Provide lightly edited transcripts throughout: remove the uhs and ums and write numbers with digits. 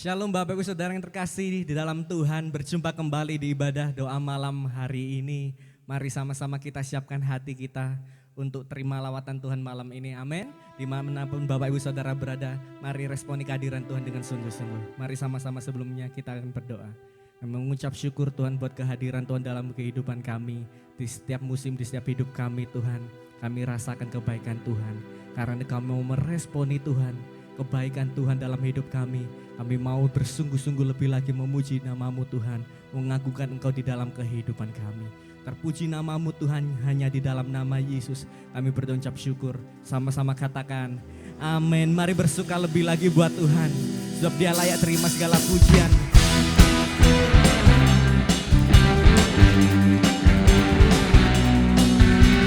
Shalom Bapak Ibu Saudara yang terkasih di dalam Tuhan, berjumpa kembali di ibadah doa malam hari ini. Mari sama-sama kita siapkan hati kita untuk terima lawatan Tuhan malam ini, amin. Dimanapun Bapak Ibu Saudara berada, mari responi kehadiran Tuhan dengan sungguh-sungguh. Mari sama-sama sebelumnya kita akan berdoa. Mengucap syukur Tuhan buat kehadiran Tuhan dalam kehidupan kami. Di setiap musim, di setiap hidup kami Tuhan, kami rasakan kebaikan Tuhan. Karena kami mau meresponi Tuhan, kebaikan Tuhan dalam hidup kami. Kami mau bersungguh-sungguh lebih lagi memuji nama-Mu Tuhan, mengagungkan Engkau di dalam kehidupan kami. Terpuji nama-Mu Tuhan, hanya di dalam nama Yesus kami berucap syukur. Sama-sama katakan amin. Mari bersuka lebih lagi buat Tuhan, sebab Dia layak terima segala pujian.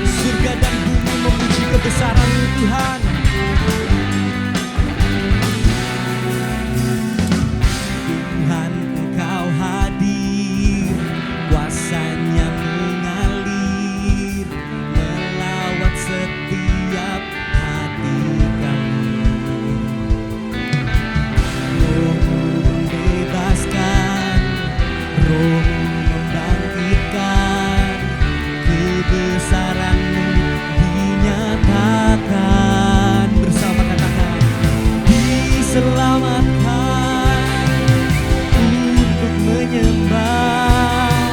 Surga dan bumi memuji kebesaran-Mu Tuhan. Tuhan, Engkau hadir, kuasanya mengalir, melawat setiap hati kami. Roh-Mu membebaskan, Roh-Mu membangkitkan, kebesaran-Mu dinyatakan. Bersama katakan, diselamatkan untuk menyembah.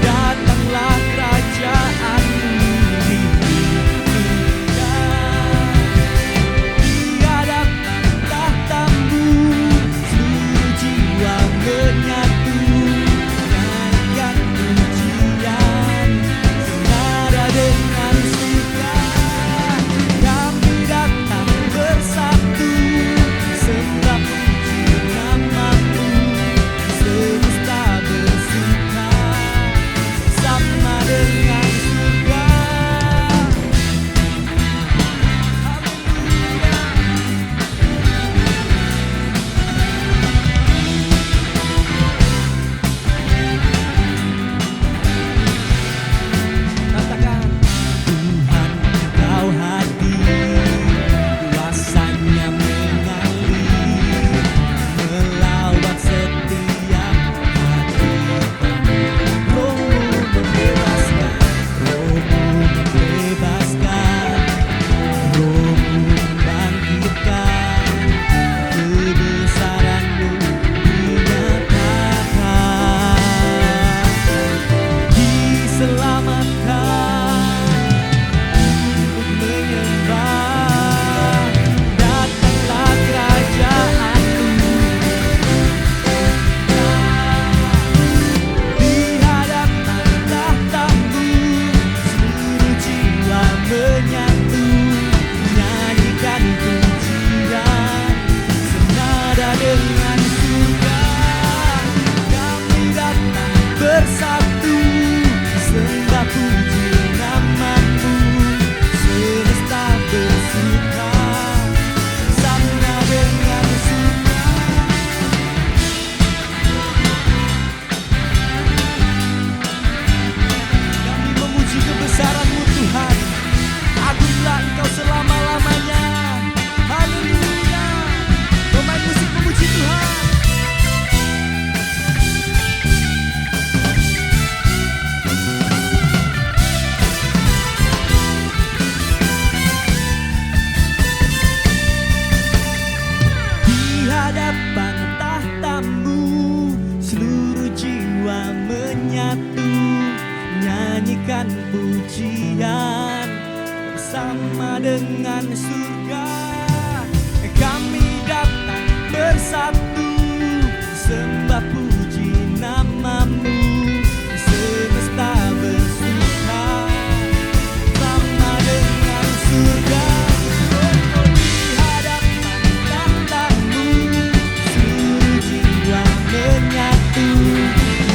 Datanglah kerajaan-Mu di dunia, di hadapan tahta-Mu seluruh jiwa menyatu, nyanyikan pujian senada dengan surga. Kami datang bersatu, sembah puji nama-Mu, semesta bersuka sama dengan surga. Katakan, Tuhan Engkau hadir, kuasanya mengalir, melawat setiap hati kami. Roh-Mu membebaskan, Roh-Mu membebaskan, Roh-Mu membangkitkan, kebesaran-Mu dinyatakan. Diselamatkan untuk menyembah. Datanglah kerajaan-Mu di hadapan tahta-Mu, seluruh jiwa menyatu, nyanyikan pujian senada dengan surga. Kami datang bersatu, sembah puji nama-Mu, semesta bersuka sama dengan surga. Kami memuji kebesaran-Mu Tuhan, agunglah Engkau selama-lamanya. Haleluya. Pemain musik memuji Tuhan. Di hadapan tahta-Mu seluruh jiwa menyatu, nyanyikan pujian bersama dengan surga. Kami datang bersatu, sembah puji nama-Mu, semesta bersuka sama dengan surga. Oh, di hadapan tahta-Mu seluruh jiwa menyatu,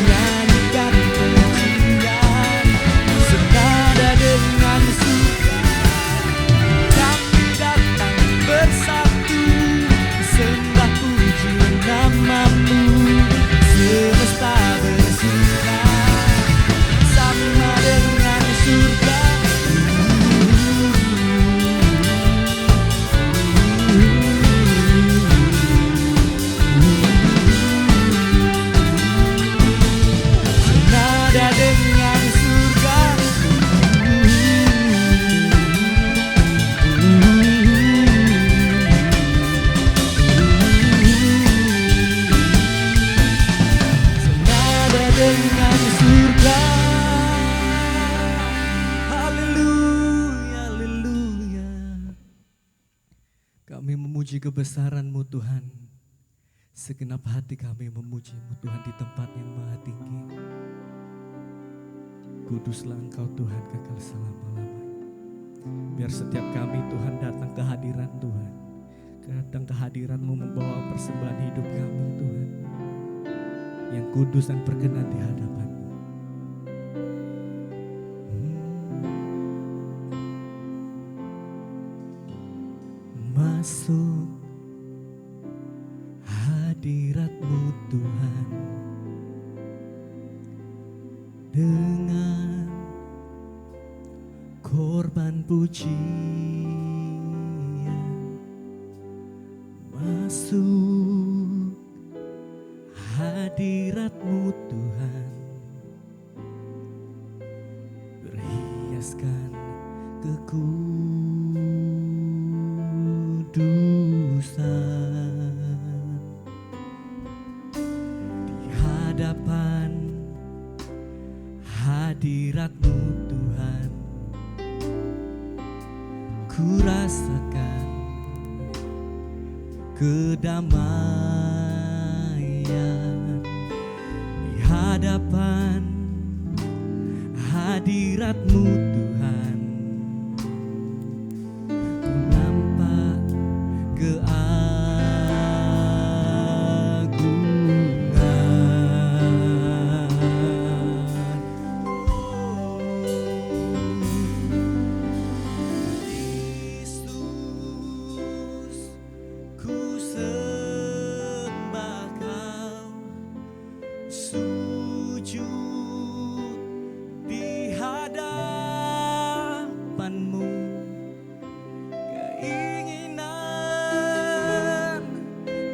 nyanyikan pujian senada dengan surga. Kami datang bersatu, sembah puji nama-Mu, dengan surga. Haleluya, haleluya. Kami memuji kebesaran-Mu Tuhan. Segenap hati kami memuji-Mu Tuhan di tempat yang maha tinggi. Kuduslah Engkau Tuhan kekal selama-lamanya. Biar setiap kami Tuhan datang ke hadirat Tuhan. Datang ke hadirat-Mu membawa persembahan hidup kami Tuhan. Yang kudus dan berkenan di hadapan-Mu. Masuk hadirat-Mu Tuhan dengan korban pujian. Masuk hadirat-Mu Tuhan, berhiaskan kekudusan di hadapan hadirat-Mu Tuhan. Ku rasakan kedamaian di hadapan hadirat-Mu Tuhan. Ku nampak keagungan. Kristus, ku sembah Kau, sujud di hadapan-Mu. Keinginan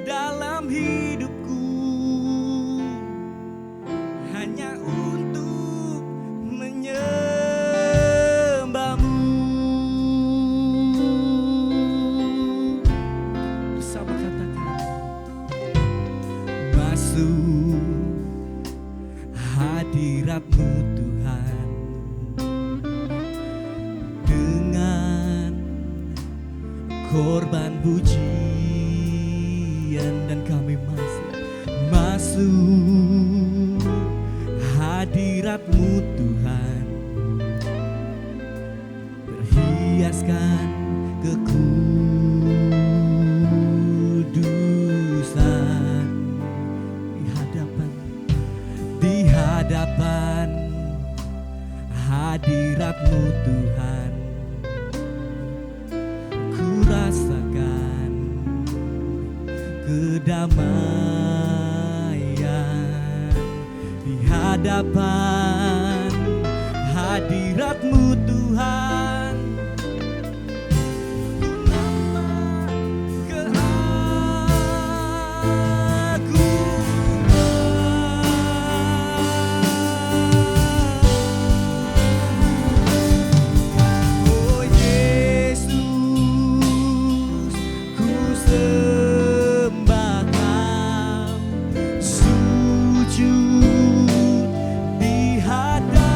dalam hidupku hanya untuk menyembah-Mu. Bersama katakan, masuk hadirat-Mu Tuhan dengan korban pujian, dan kami masuk hadirat-Mu Tuhan, berhiaskan kekudusan di hadapan hadirat-Mu Tuhan. Ku rasakan kedamaian di hadapan hadirat-Mu Tuhan. Ku nampak keagungan. Oh Yesus, ku sembah Kau, sujud di hadapan-Mu.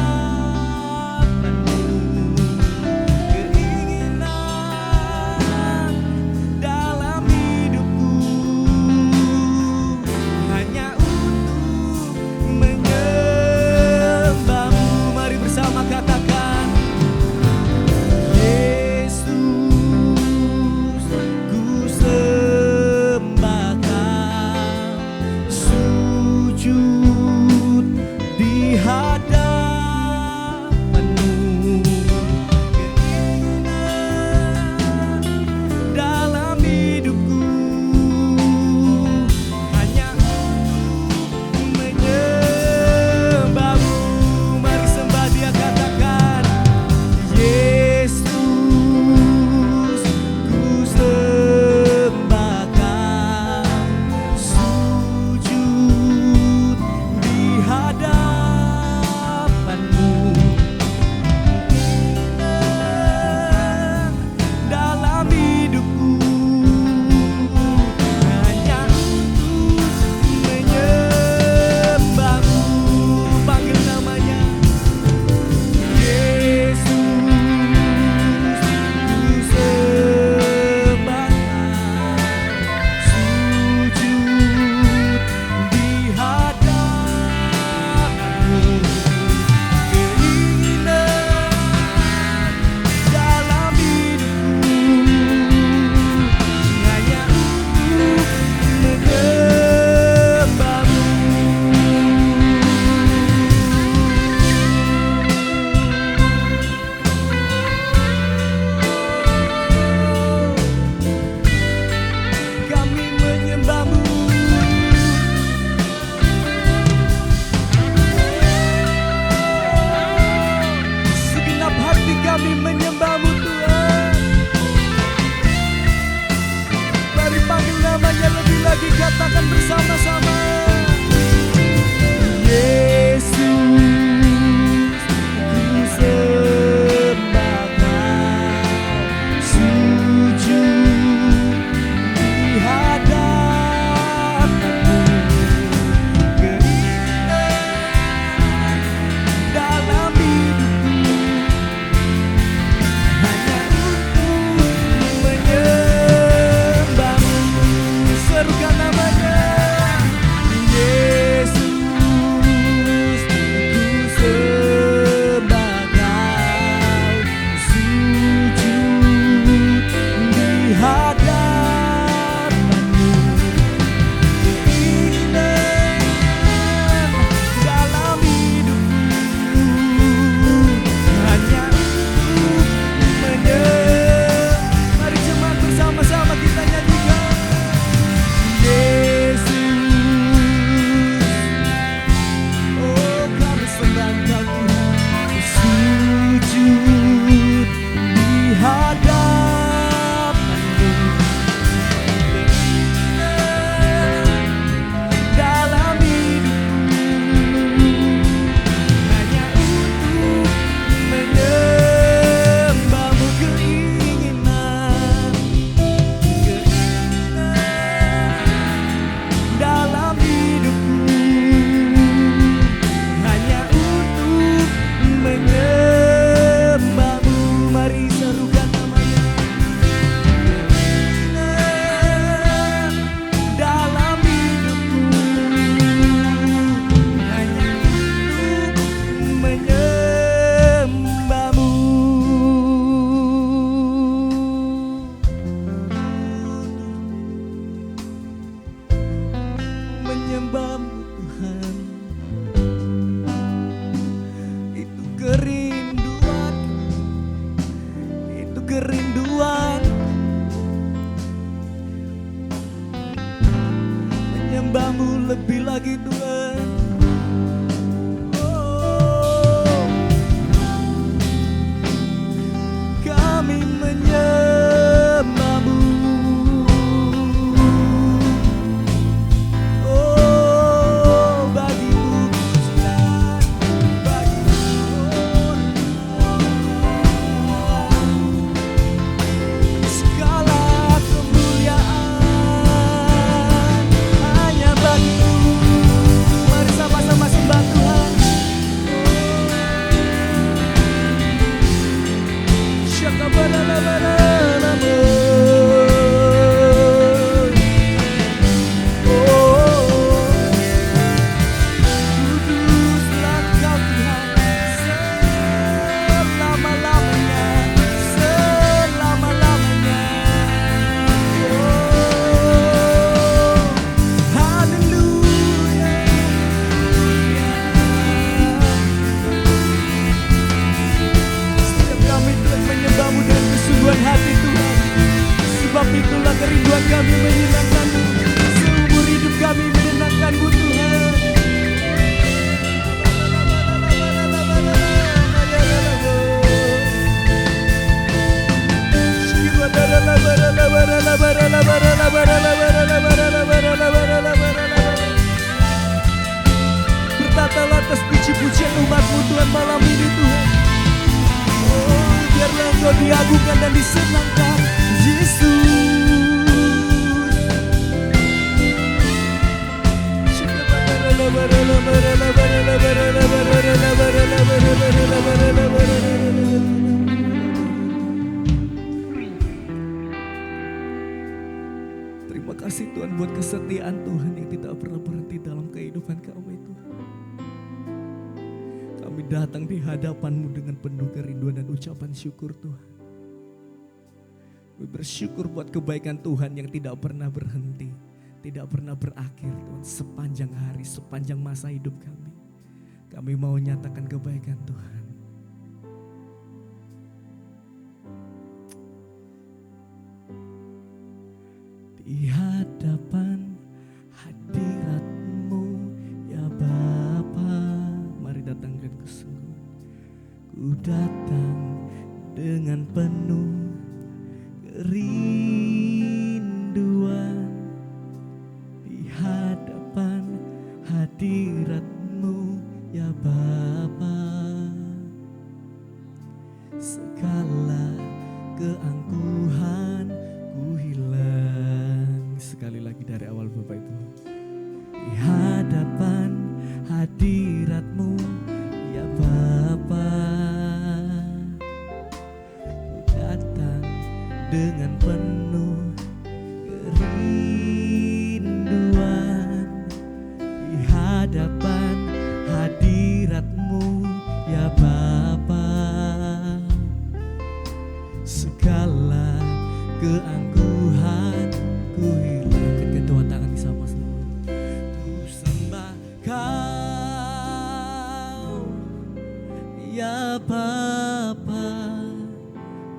puji-pujian umat-Mu Tuhan malam ini Tuhan. Oh, biarlah Engkau diagungkan dan disenangkan Yesus. Terima kasih Tuhan buat kesetiaan Tuhan yang tidak pernah berhenti dalam kehidupan kami Tuhan. Kami datang di hadapan-Mu dengan penuh kerinduan dan ucapan syukur Tuhan. Kami bersyukur buat kebaikan Tuhan yang tidak pernah berhenti, tidak pernah berakhir Tuhan, sepanjang hari, sepanjang masa hidup kami. Kami mau nyatakan kebaikan Tuhan. Di hadapan hadirat-Mu ya Bapa, mari datangkan kesungguhan. Ku datang dengan penuh kerinduan di hadapan hadirat-Mu ya Bapa. Segala keangkuhan ku hilang. Sekali lagi dari awal Bapak Ibu. Di hadapan hadirat-Mu ya Bapa, ku datang dengan penuh kerinduan di hadapan hadirat-Mu ya Bapa. Segala keangkuhan ku hilang. Kedua tangan sama-sama. Ku sembah Kau ya Bapa,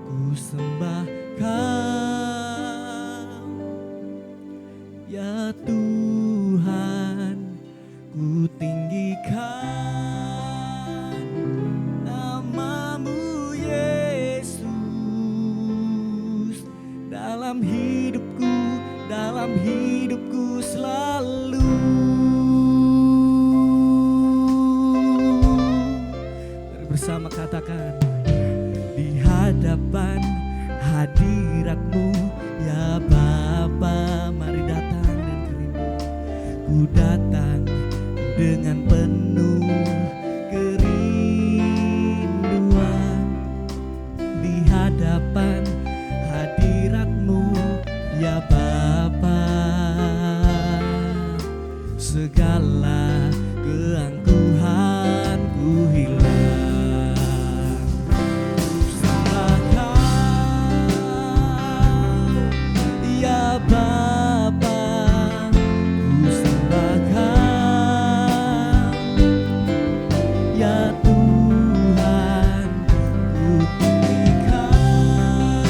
ku sembah Kau ya Tuhan, ku tinggikan nama-Mu Yesus dalam hidupku selalu. Mari bersama katakan, di hadapan hadirat-Mu ya Bapa, mari datang dan kerinduan. Ku datang dengan penuh kerinduan di hadapan hadirat-Mu ya Bapa. Segala keangkuhan ku hilang. Ku sembah Kau ya Bapa, ku sembah Kau ya Tuhan, ku tinggikan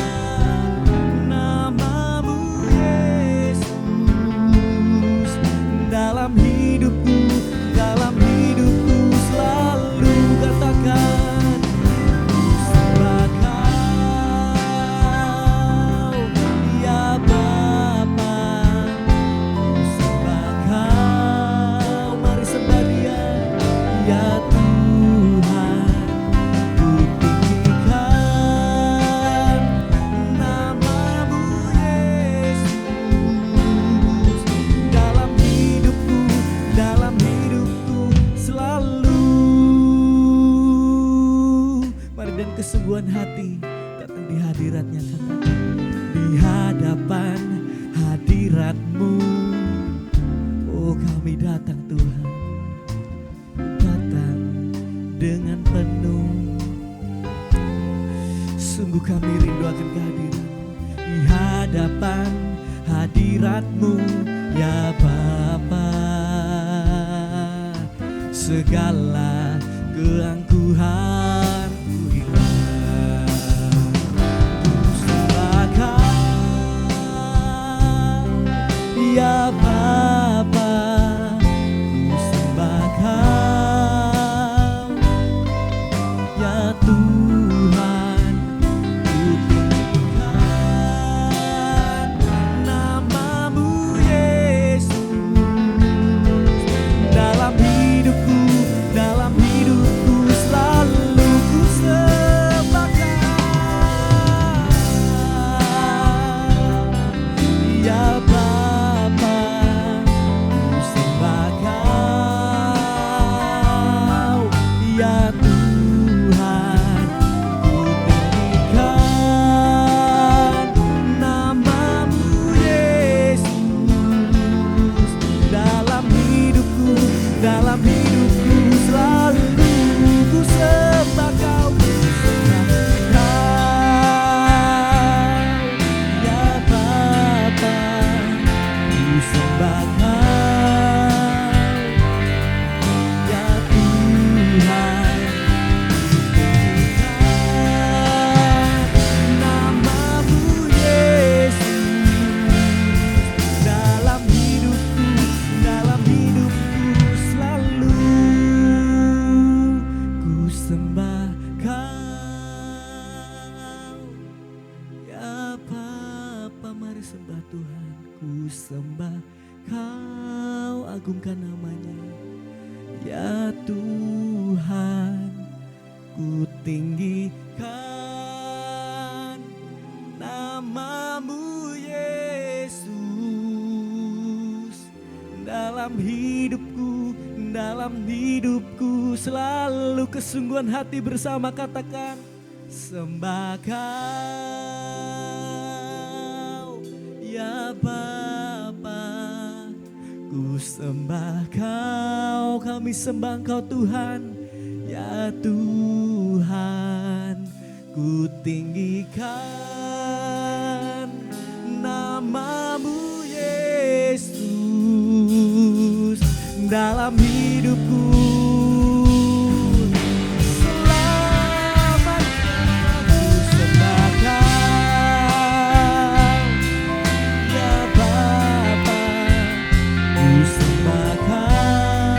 nama-Mu Yesus dalam hidupku selalu. Katakan, ku sembah Kau ya Bapa, ku sembah Kau, mari sembah Dia ya Tuhan, ku tinggikan nama-Mu Yesus dalam hidupku selalu. Mari dan kesungguhan hati datang di hadirat-Nya, katakan, di hadapan hadirat-Mu. Oh, kami datang Tuhan, datang dengan penuh. Sungguh kami rindu akan kehadiran-Mu di hadapan hadirat-Mu ya Bapa. Segala keangkuhan ku hilang. Ku sembah Kau ya Bapa, ku sembah Kau ya Tuhan, ku tinggikan nama-Mu Yesus dalam hidupku tinggikan namamu Yesus. Dalam hidupku selalu kesungguhan hati bersama katakan sembah Kau ya Bapa. Ku sembah Kau, kami sembah Kau Tuhan, ya Tuhan. Ku tinggikan namamu Yesus dalam hidupku. Selamatkan ku sembah Kau, ya Bapa. Ku sembah Kau,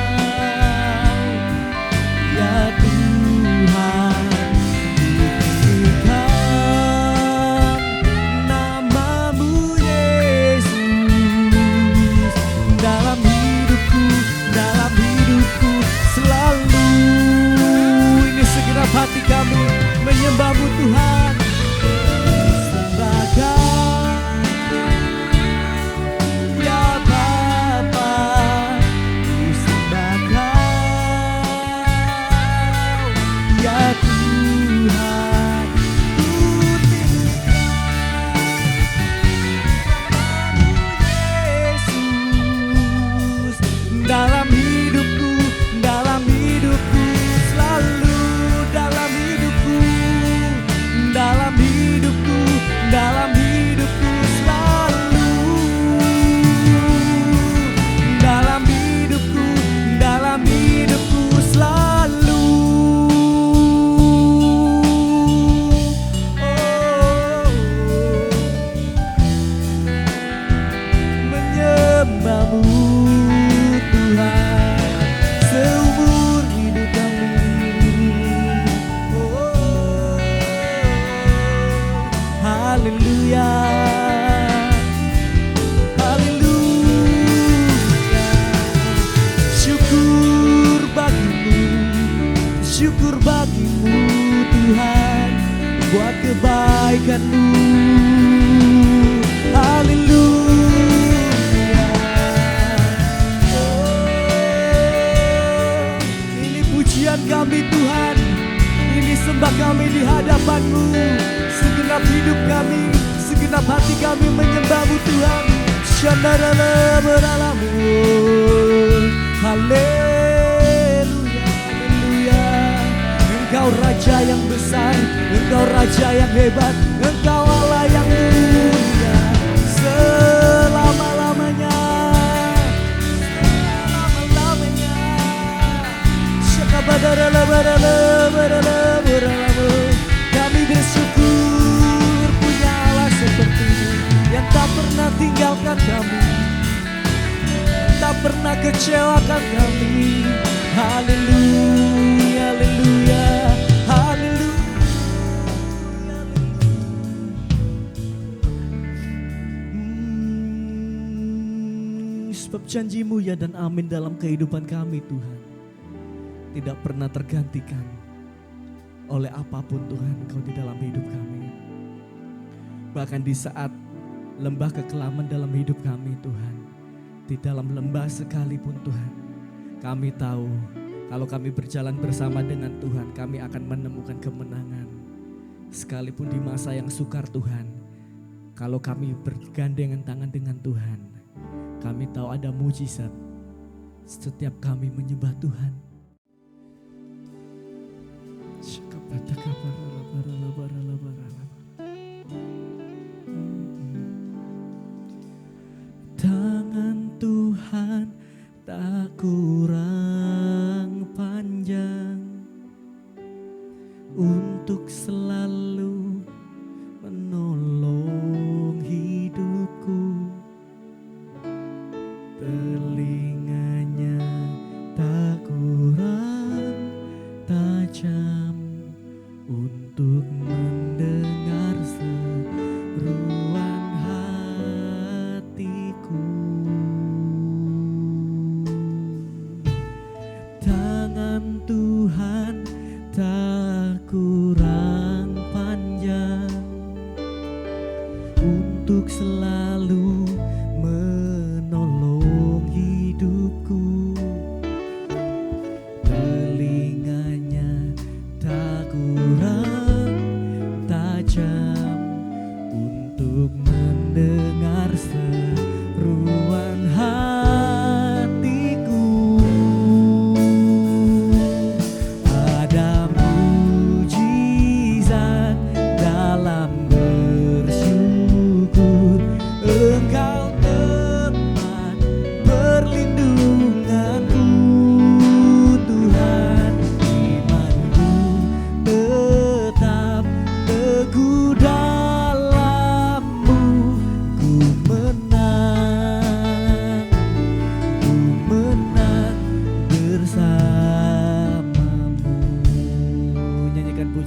ya Tuhan. Ku tinggikan namamu Yesus dalam hidupku selalu. Ini segenap hati kami menyembah-Mu Tuhan. Sembah Kau, ya Bapa. Ku sembah Kau, ya Tuhan. Ku tinggikan Yesus dalam hidupku selalu, dalam hidupku selalu, dalam hidupku selalu. Menyembah-Mu Tuhan seumur hidup kami. Haleluya, haleluya. Syukur bagimu Tuhan buat kebaikan-Mu. Haleluya. Ini pujian kami Tuhan, ini sembah kami di hadapan-Mu. Segenap hidup kami, segenap hati kami menyembah-Mu Tuhan. Shandarala beralamu. Haleluya, haleluya. Engkau Raja yang besar, Engkau Raja yang hebat, Engkau Allah yang mulia selama-lamanya. Selama-lamanya. Kami bersyukur punya Allah seperti-Mu yang tak pernah tinggalkan kami, tak pernah kecewakan kami. Haleluya, haleluya, haleluya. Sebab janji-Mu ya dan amin dalam kehidupan kami Tuhan tidak pernah tergantikan oleh apapun Tuhan Engkau di dalam hidup kami. Bahkan di saat lembah kekelaman dalam hidup kami Tuhan, di dalam lembah sekalipun Tuhan, kami tahu kalau kami berjalan bersama dengan Tuhan, kami akan menemukan kemenangan. Sekalipun di masa yang sukar Tuhan, kalau kami bergandengan tangan dengan Tuhan, kami tahu ada mujizat setiap kami menyembah Tuhan. Tangan Tuhan tak kurang panjang untuk selalu menolong hidupku. Telinganya tak kurang tajam untuk mendengar seruan hatiku. Tangan Tuhan tak kurang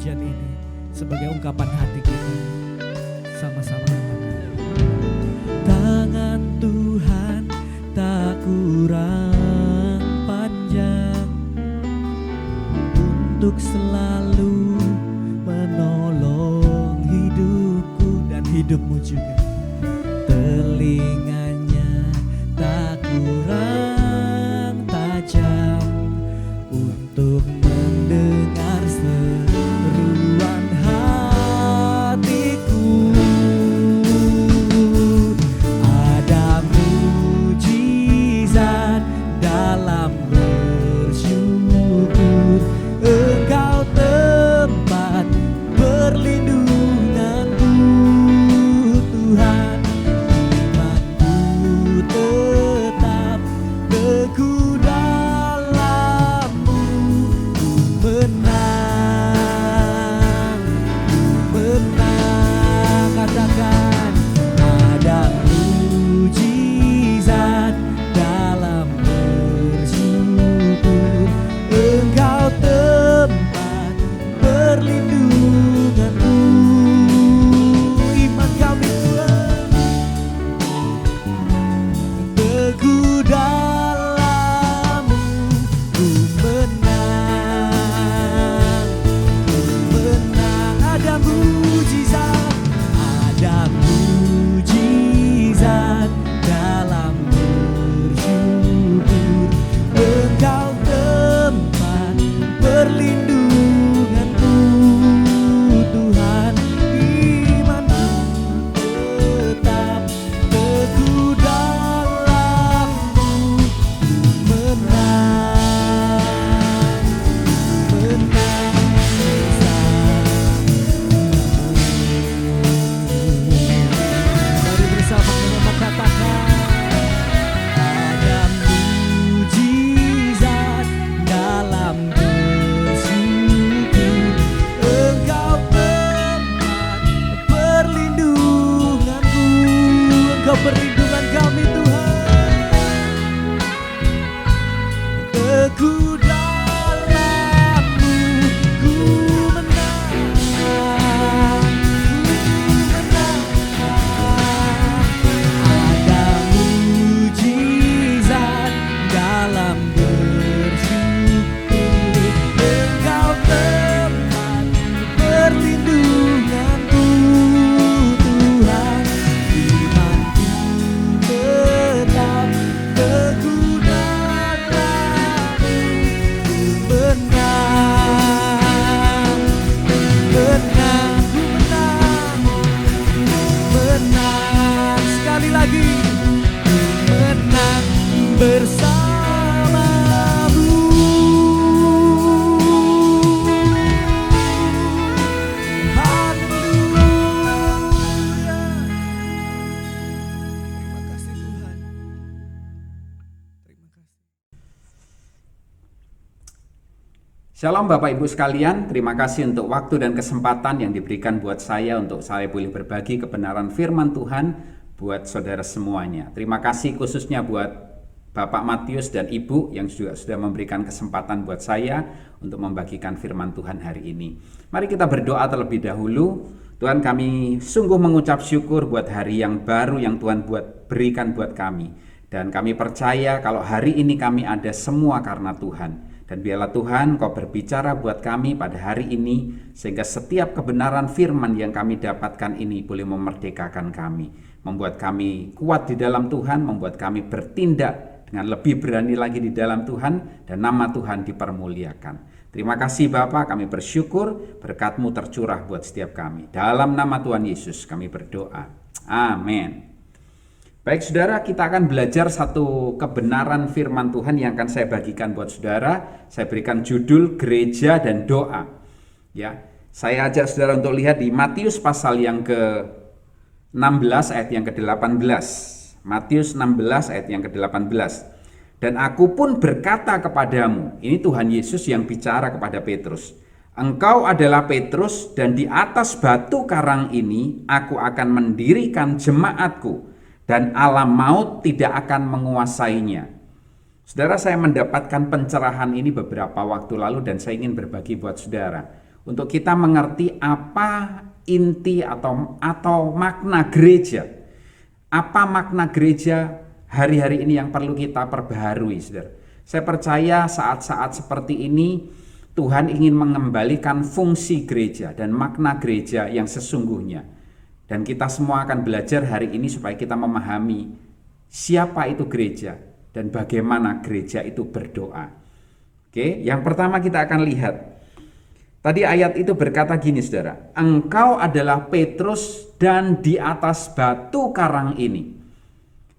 pujian ini sebagai ungkapan hati kita. Sama-sama katakan. Tangan Tuhan tak kurang panjang untuk selalu menolong hidupku dan hidupmu juga. Telinganya tak kurang tajam untuk mendengar seruan hatiku. Ada mujizat dalam bersyukur, Engkau tempat perlindunganku, Tuhan. Imanku tetap teguh dalam-Mu. Ku menang, katakan. Ada mujizat dalam bersyukur, Engkau tempat perlindunganku. Iman kami Tuhan teguh dalam-Mu. Ku menang, ada mujizat, dalam bersyukur, Engkau tempat perlindunganku, Tuhan. Imanku tetap teguh dalam-Mu. Menang Mari bersama-sama katakan. Ada mujizat dalam bersyukur, Engkau tempat perlindunganku. Engkau perlindungan kami Tuhan, teguh dalam-Mu. Ku menang, ada mujizat dalam bersyukur, Engkau tempat perlindunganku, Tuhan. Imanku tetap teguh dalam-Mu. Ku menang, sekali lagi. Ku menang bersama-Mu. Haleluya. Terima kasih Tuhan. Terima kasih. Shalom Bapak Ibu sekalian, terima kasih untuk waktu dan kesempatan yang diberikan buat saya untuk saya boleh berbagi kebenaran firman Tuhan buat saudara semuanya. Terima kasih khususnya buat Bapak Matius dan Ibu yang juga sudah memberikan kesempatan buat saya untuk membagikan firman Tuhan hari ini. Mari kita berdoa terlebih dahulu. Tuhan, kami sungguh mengucap syukur buat hari yang baru yang Tuhan berikan buat kami. Dan kami percaya kalau hari ini kami ada semua karena Tuhan. Dan biarlah Tuhan Kau berbicara buat kami pada hari ini, sehingga setiap kebenaran firman yang kami dapatkan ini boleh memerdekakan kami, membuat kami kuat di dalam Tuhan, membuat kami bertindak dengan lebih berani lagi di dalam Tuhan, dan nama Tuhan dipermuliakan. Terima kasih Bapa, kami bersyukur berkat-Mu tercurah buat setiap kami. Dalam nama Tuhan Yesus kami berdoa. Amin. Baik saudara, kita akan belajar satu kebenaran firman Tuhan yang akan saya bagikan buat saudara. Saya berikan judul gereja dan doa. Ya, saya ajak saudara untuk lihat di Matius pasal yang ke-16 ayat yang ke-18. Matius 16 ayat yang ke-18. Dan aku pun berkata kepadamu, ini Tuhan Yesus yang bicara kepada Petrus. Engkau adalah Petrus, dan di atas batu karang ini aku akan mendirikan jemaatku, dan alam maut tidak akan menguasainya. Saudara, saya mendapatkan pencerahan ini beberapa waktu lalu dan saya ingin berbagi buat saudara. untuk kita mengerti apa inti atau makna gereja. Apa makna gereja hari-hari ini yang perlu kita perbaharui, saudara. Saya percaya saat-saat seperti ini Tuhan ingin mengembalikan fungsi gereja dan makna gereja yang sesungguhnya. Dan kita semua akan belajar hari ini supaya kita memahami siapa itu gereja dan bagaimana gereja itu berdoa. Oke, yang pertama kita akan lihat. Tadi ayat itu berkata gini, saudara. Engkau adalah Petrus dan di atas batu karang ini.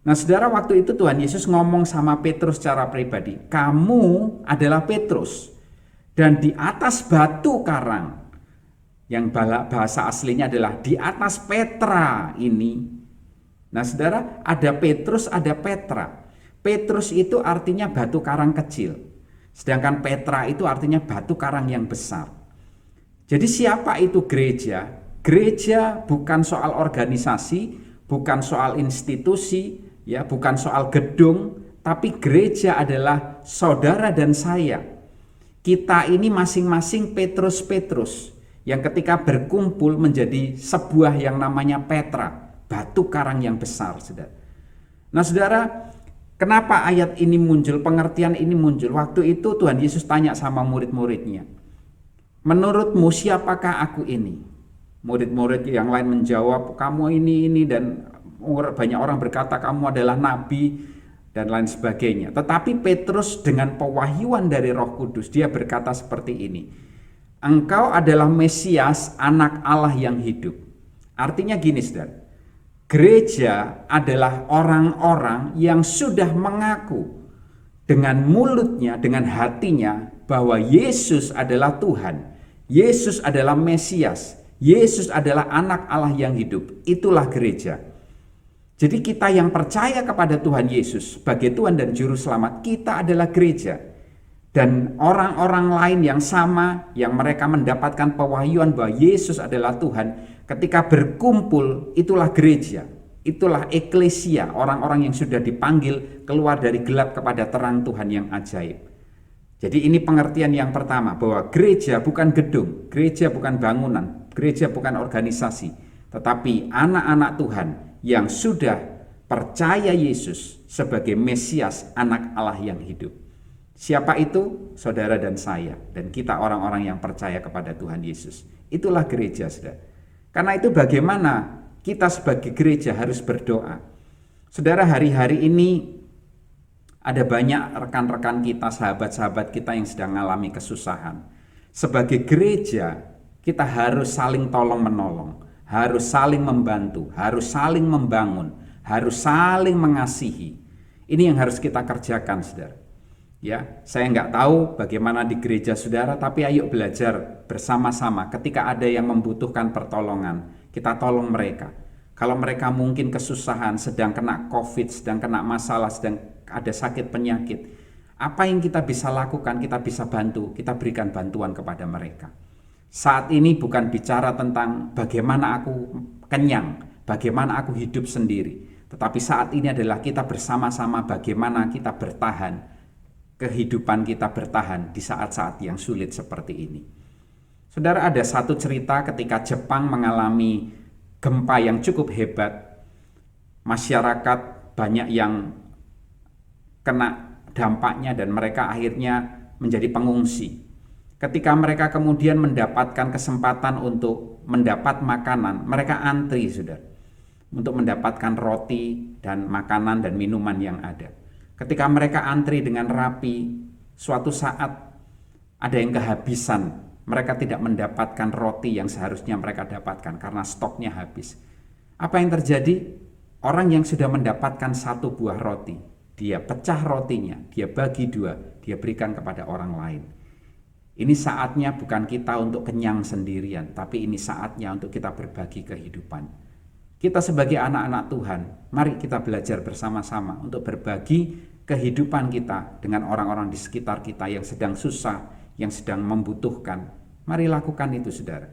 Nah, saudara, waktu itu Tuhan Yesus ngomong sama Petrus secara pribadi. Kamu adalah Petrus dan di atas batu karang. Yang bahasa aslinya adalah di atas Petra ini. Nah, saudara, ada Petrus, ada Petra. Petrus itu artinya batu karang kecil. Sedangkan Petra itu artinya batu karang yang besar. Jadi siapa itu gereja? Gereja bukan soal organisasi, bukan soal institusi, ya, bukan soal gedung, tapi gereja adalah saudara dan saya. Kita ini masing-masing Petrus yang ketika berkumpul menjadi sebuah yang namanya Petra, batu karang yang besar, saudara. Nah, saudara, kenapa ayat ini muncul, pengertian ini muncul? Waktu itu Tuhan Yesus tanya sama murid-muridnya, menurutmu siapakah aku ini? Murid-murid yang lain menjawab, kamu ini, dan banyak orang berkata kamu adalah nabi dan lain sebagainya. Tetapi Petrus dengan pewahyuan dari Roh Kudus, dia berkata seperti ini, engkau adalah Mesias, anak Allah yang hidup. Artinya gini, saudara, gereja adalah orang-orang yang sudah mengaku dengan mulutnya, dengan hatinya, bahwa Yesus adalah Tuhan, Yesus adalah Mesias, Yesus adalah anak Allah yang hidup. Itulah gereja. Jadi kita yang percaya kepada Tuhan Yesus sebagai Tuhan dan Juru Selamat, kita adalah gereja. Dan orang-orang lain yang sama, yang mereka mendapatkan pewahyuan bahwa Yesus adalah Tuhan, ketika berkumpul, itulah gereja. Itulah eklesia, orang-orang yang sudah dipanggil keluar dari gelap kepada terang Tuhan yang ajaib. Jadi ini pengertian yang pertama, bahwa gereja bukan gedung, gereja bukan bangunan, gereja bukan organisasi, tetapi anak-anak Tuhan yang sudah percaya Yesus sebagai Mesias, anak Allah yang hidup. Siapa itu? Saudara dan saya, dan kita orang-orang yang percaya kepada Tuhan Yesus. Itulah gereja, saudara. Karena itu bagaimana kita sebagai gereja harus berdoa. Saudara, hari-hari ini ada banyak rekan-rekan kita, sahabat-sahabat kita yang sedang mengalami kesusahan. Sebagai gereja, kita harus saling tolong-menolong, harus saling membantu, harus saling membangun, harus saling mengasihi. Ini yang harus kita kerjakan, saudara. Ya, saya nggak tahu bagaimana di gereja saudara, tapi ayo belajar bersama-sama. Ketika ada yang membutuhkan pertolongan, kita tolong mereka. Kalau mereka mungkin kesusahan, sedang kena COVID, sedang kena masalah, sedang ada sakit penyakit, apa yang kita bisa lakukan, kita bisa bantu, kita berikan bantuan kepada mereka. Saat ini bukan bicara tentang bagaimana aku kenyang, bagaimana aku hidup sendiri, tetapi saat ini adalah kita bersama-sama bagaimana kita bertahan, kehidupan kita bertahan di saat-saat yang sulit seperti ini. Saudara, ada satu cerita ketika Jepang mengalami gempa yang cukup hebat, masyarakat banyak yang kena dampaknya dan mereka akhirnya menjadi pengungsi. Ketika mereka kemudian mendapatkan kesempatan untuk mendapat makanan, mereka antri, saudara, untuk mendapatkan roti dan makanan dan minuman yang ada. Ketika mereka antri dengan rapi, suatu saat ada yang kehabisan. Mereka tidak mendapatkan roti yang seharusnya mereka dapatkan karena stoknya habis. Apa yang terjadi? Orang yang sudah mendapatkan satu buah roti, dia pecah rotinya, dia bagi dua, dia berikan kepada orang lain. Ini saatnya bukan kita untuk kenyang sendirian, tapi ini saatnya untuk kita berbagi kehidupan. Kita sebagai anak-anak Tuhan, mari kita belajar bersama-sama untuk berbagi kehidupan kita dengan orang-orang di sekitar kita yang sedang susah, yang sedang membutuhkan. Mari lakukan itu, saudara.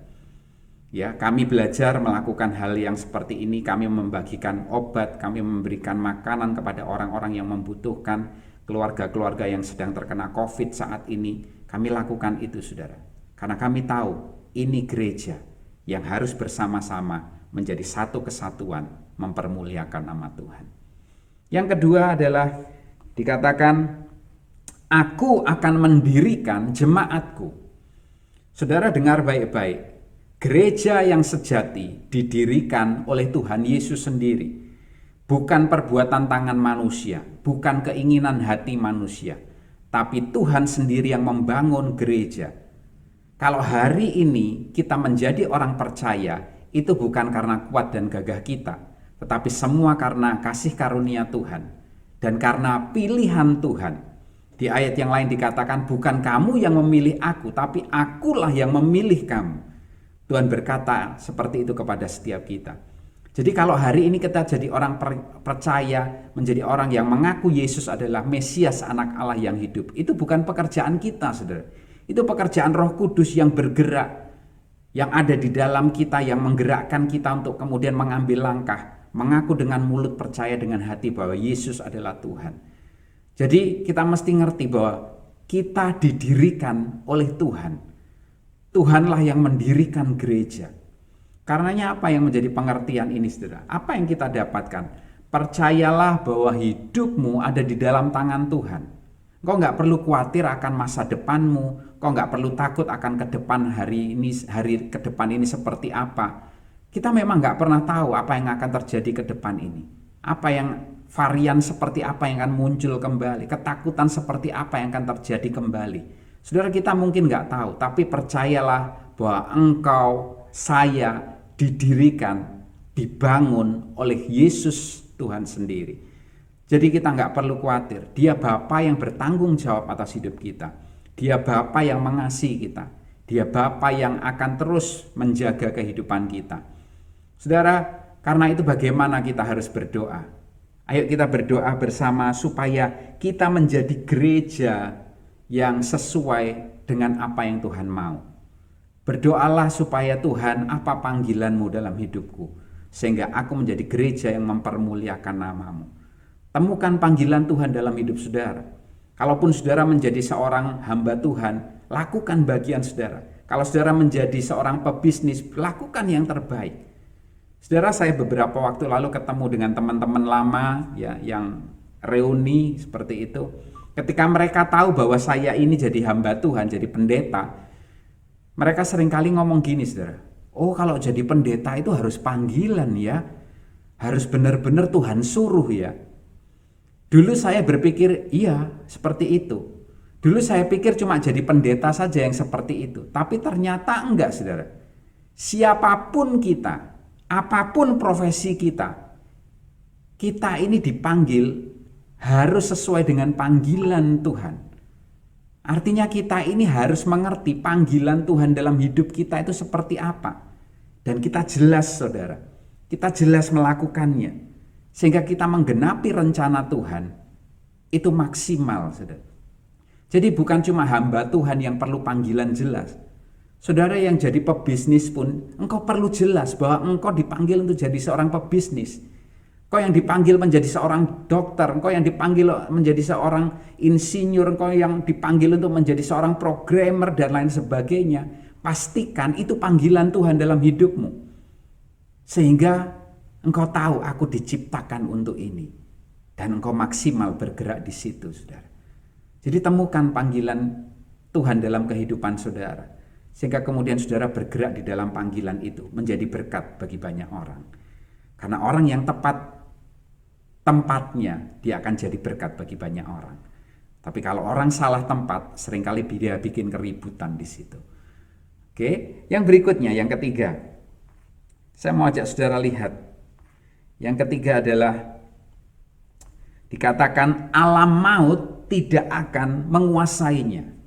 Ya, kami belajar melakukan hal yang seperti ini. Kami membagikan obat, kami memberikan makanan kepada orang-orang yang membutuhkan, keluarga-keluarga yang sedang terkena COVID saat ini. Kami lakukan itu, saudara. Karena kami tahu ini gereja yang harus bersama-sama menjadi satu kesatuan mempermuliakan nama Tuhan. Yang kedua adalah dikatakan, aku akan mendirikan jemaatku. Saudara dengar baik-baik. Gereja yang sejati didirikan oleh Tuhan Yesus sendiri. Bukan perbuatan tangan manusia, bukan keinginan hati manusia, tapi Tuhan sendiri yang membangun gereja. Kalau hari ini kita menjadi orang percaya, itu bukan karena kuat dan gagah kita, tetapi semua karena kasih karunia Tuhan dan karena pilihan Tuhan. Di ayat yang lain dikatakan, bukan kamu yang memilih aku, tapi akulah yang memilih kamu. Tuhan berkata seperti itu kepada setiap kita. Jadi kalau hari ini kita jadi orang percaya, menjadi orang yang mengaku Yesus adalah Mesias, anak Allah yang hidup, itu bukan pekerjaan kita, saudara. Itu pekerjaan Roh Kudus yang bergerak, yang ada di dalam kita, yang menggerakkan kita untuk kemudian mengambil langkah, mengaku dengan mulut, percaya dengan hati bahwa Yesus adalah Tuhan. Jadi kita mesti ngerti bahwa kita didirikan oleh Tuhan. Tuhanlah yang mendirikan gereja. Karenanya apa yang menjadi pengertian ini, saudara? Apa yang kita dapatkan? Percayalah bahwa hidupmu ada di dalam tangan Tuhan. Kau nggak perlu khawatir akan masa depanmu. Kau nggak perlu takut akan ke depan hari ke depan ini seperti apa. Kita memang nggak pernah tahu apa yang akan terjadi ke depan ini. Apa yang varian seperti apa yang akan muncul kembali. Ketakutan seperti apa yang akan terjadi kembali. Saudara, kita mungkin nggak tahu, tapi percayalah bahwa engkau, saya didirikan, dibangun oleh Yesus Tuhan sendiri. Jadi kita nggak perlu khawatir. Dia Bapa yang bertanggung jawab atas hidup kita. Dia Bapa yang mengasihi kita. Dia Bapa yang akan terus menjaga kehidupan kita. Saudara, karena itu bagaimana kita harus berdoa? Ayo kita berdoa bersama supaya kita menjadi gereja yang sesuai dengan apa yang Tuhan mau. Berdoalah supaya Tuhan, apa panggilanmu dalam hidupku, sehingga aku menjadi gereja yang mempermuliakan namamu. Temukan panggilan Tuhan dalam hidup saudara. Kalaupun saudara menjadi seorang hamba Tuhan, lakukan bagian saudara. Kalau saudara menjadi seorang pebisnis, lakukan yang terbaik. Saudara, saya beberapa waktu lalu ketemu dengan teman-teman lama ya, yang reuni seperti itu. Ketika mereka tahu bahwa saya ini jadi hamba Tuhan, jadi pendeta, mereka seringkali ngomong gini, saudara. Oh, kalau jadi pendeta itu harus panggilan ya. Harus benar-benar Tuhan suruh ya. Dulu saya berpikir, iya seperti itu. Dulu saya pikir cuma jadi pendeta saja yang seperti itu. Tapi ternyata enggak, saudara. Siapapun kita, apapun profesi kita, kita ini dipanggil harus sesuai dengan panggilan Tuhan. Artinya kita ini harus mengerti panggilan Tuhan dalam hidup kita itu seperti apa. Dan kita jelas, saudara. Kita jelas melakukannya. Sehingga kita menggenapi rencana Tuhan. Itu maksimal, saudara. Jadi bukan cuma hamba Tuhan yang perlu panggilan jelas. Saudara yang jadi pebisnis pun, engkau perlu jelas bahwa engkau dipanggil untuk jadi seorang pebisnis. Engkau yang dipanggil menjadi seorang dokter, engkau yang dipanggil menjadi seorang insinyur, engkau yang dipanggil untuk menjadi seorang programmer dan lain sebagainya. Pastikan itu panggilan Tuhan dalam hidupmu. Sehingga engkau tahu aku diciptakan untuk ini. Dan engkau maksimal bergerak di situ, saudara. Jadi temukan panggilan Tuhan dalam kehidupan saudara. Sehingga kemudian saudara bergerak di dalam panggilan itu menjadi berkat bagi banyak orang. Karena orang yang tepat tempatnya, dia akan jadi berkat bagi banyak orang. Tapi kalau orang salah tempat, seringkali dia bikin keributan di situ. Oke, yang berikutnya, yang ketiga. Saya mau ajak saudara lihat. Yang ketiga adalah dikatakan alam maut tidak akan menguasainya.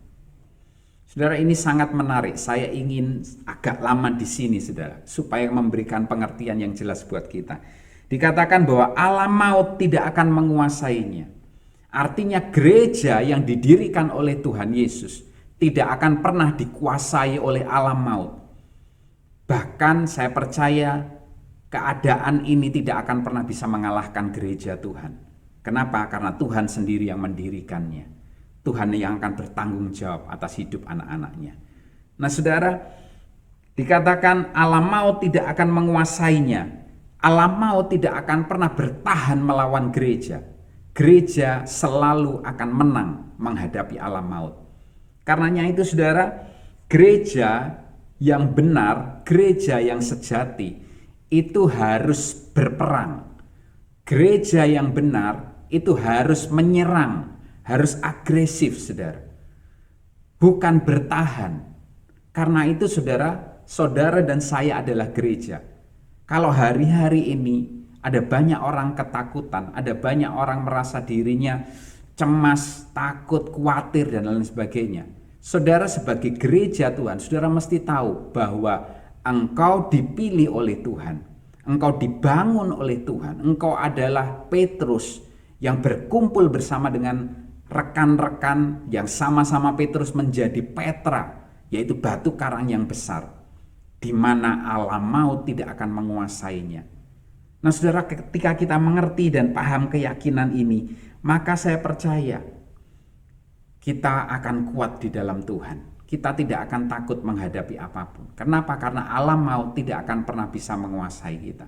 Saudara, ini sangat menarik. Saya ingin agak lama di sini, saudara, supaya memberikan pengertian yang jelas buat kita. Dikatakan bahwa alam maut tidak akan menguasainya. Artinya gereja yang didirikan oleh Tuhan Yesus tidak akan pernah dikuasai oleh alam maut. Bahkan saya percaya keadaan ini tidak akan pernah bisa mengalahkan gereja Tuhan. Kenapa? Karena Tuhan sendiri yang mendirikannya. Tuhan yang akan bertanggung jawab atas hidup anak-anaknya. Nah saudara, dikatakan alam maut tidak akan menguasainya. Alam maut tidak akan pernah bertahan melawan gereja. Gereja selalu akan menang menghadapi alam maut. Karenanya itu saudara, gereja yang benar, gereja yang sejati itu harus berperang. Gereja yang benar itu harus menyerang, harus agresif saudara. Bukan bertahan. Karena itu saudara, saudara dan saya adalah gereja. Kalau hari-hari ini ada banyak orang ketakutan, ada banyak orang merasa dirinya cemas, takut, khawatir dan lain sebagainya. Saudara sebagai gereja Tuhan, saudara mesti tahu bahwa engkau dipilih oleh Tuhan. Engkau dibangun oleh Tuhan. Engkau adalah Petrus yang berkumpul bersama dengan rekan-rekan yang sama-sama Petrus menjadi Petra, yaitu batu karang yang besar, di mana alam maut tidak akan menguasainya. Nah saudara, ketika kita mengerti dan paham keyakinan ini, maka saya percaya kita akan kuat di dalam Tuhan. Kita tidak akan takut menghadapi apapun. Kenapa? Karena alam maut tidak akan pernah bisa menguasai kita.